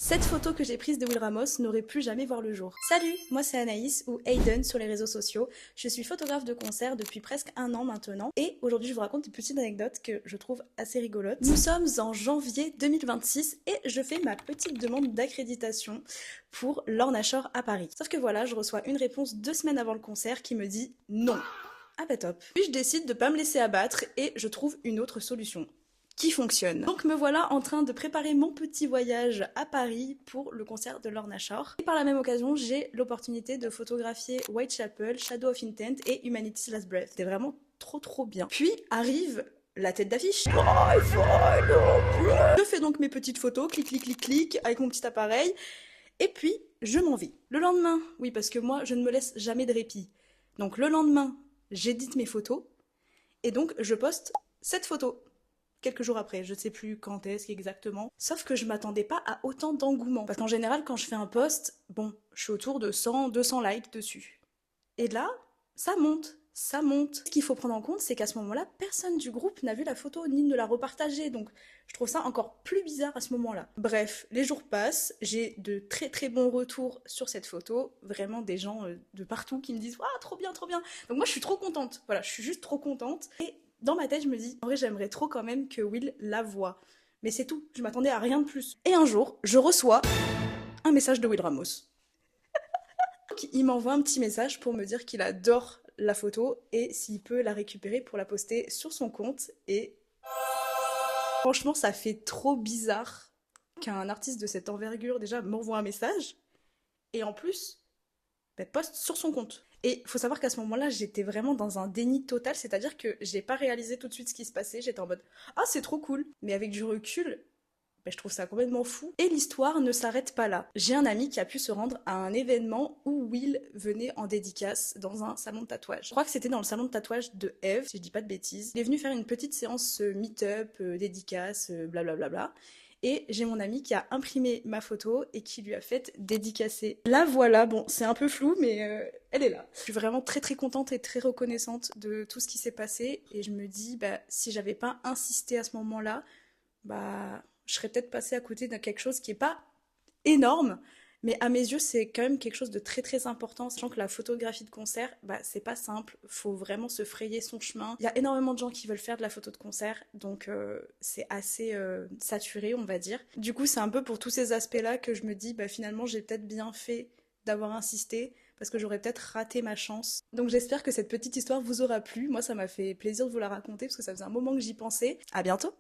Cette photo que j'ai prise de Will Ramos n'aurait plus jamais voir le jour. Salut, moi c'est Anaïs ou Aiden sur les réseaux sociaux. Je suis photographe de concert depuis presque 1 an maintenant et aujourd'hui je vous raconte une petite anecdote que je trouve assez rigolote. Nous sommes en janvier 2026 et je fais ma petite demande d'accréditation pour Lorna Shore à Paris. Sauf que voilà, je reçois une réponse 2 semaines avant le concert qui me dit non. Ah bah top. Puis je décide de pas me laisser abattre et je trouve une autre solution qui fonctionne. Donc me voilà en train de préparer mon petit voyage à Paris pour le concert de Lorna Shore. Et par la même occasion, j'ai l'opportunité de photographier Whitechapel, Shadow of Intent et Humanity's Last Breath. C'était vraiment trop bien. Puis arrive la tête d'affiche. Je fais donc mes petites photos, clic, avec mon petit appareil. Et puis, je m'en vais. Le lendemain, oui, parce que moi, je ne me laisse jamais de répit. Donc le lendemain, j'édite mes photos. Et donc, je poste cette photo. Quelques jours après, je ne sais plus quand est-ce exactement. Sauf que je m'attendais pas à autant d'engouement. Parce qu'en général, quand je fais un post, bon, je suis autour de 100, 200 likes dessus. Et là, ça monte. Ce qu'il faut prendre en compte, c'est qu'à ce moment-là, personne du groupe n'a vu la photo ni ne l'a repartagée. Donc, je trouve ça encore plus bizarre à ce moment-là. Bref, les jours passent, j'ai de très bons retours sur cette photo. Vraiment des gens de partout qui me disent « Waouh, trop bien !» Donc moi, je suis trop contente. Voilà, je suis juste trop contente. Et dans ma tête, je me dis, en vrai, j'aimerais trop quand même que Will la voie. Mais c'est tout, je m'attendais à rien de plus. Et un jour, je reçois un message de Will Ramos. Il m'envoie un petit message pour me dire qu'il adore la photo et s'il peut la récupérer pour la poster sur son compte. Et franchement, ça fait trop bizarre qu'un artiste de cette envergure déjà m'envoie un message et en plus poste sur son compte. Et faut savoir qu'à ce moment-là, j'étais vraiment dans un déni total, c'est-à-dire que j'ai pas réalisé tout de suite ce qui se passait, j'étais en mode « Ah, c'est trop cool !» Mais avec du recul, je trouve ça complètement fou. Et l'histoire ne s'arrête pas là. J'ai un ami qui a pu se rendre à un événement où Will venait en dédicace dans un salon de tatouage. Je crois que c'était dans le salon de tatouage de Eve, si je dis pas de bêtises. Il est venu faire une petite séance meet-up, dédicace, blablabla. Et j'ai mon ami qui a imprimé ma photo et qui lui a fait dédicacer. La voilà, bon, c'est un peu flou, mais elle est là. Je suis vraiment très contente et très reconnaissante de tout ce qui s'est passé. Et je me dis, si j'avais pas insisté à ce moment-là, je serais peut-être passée à côté de quelque chose qui est pas énorme, mais à mes yeux, c'est quand même quelque chose de très important, sachant que la photographie de concert, c'est pas simple, faut vraiment se frayer son chemin. Il y a énormément de gens qui veulent faire de la photo de concert, donc c'est assez saturé, on va dire. Du coup, c'est un peu pour tous ces aspects-là que je me dis, finalement, j'ai peut-être bien fait d'avoir insisté, parce que j'aurais peut-être raté ma chance. Donc j'espère que cette petite histoire vous aura plu. Moi, ça m'a fait plaisir de vous la raconter, parce que ça faisait un moment que j'y pensais. À bientôt!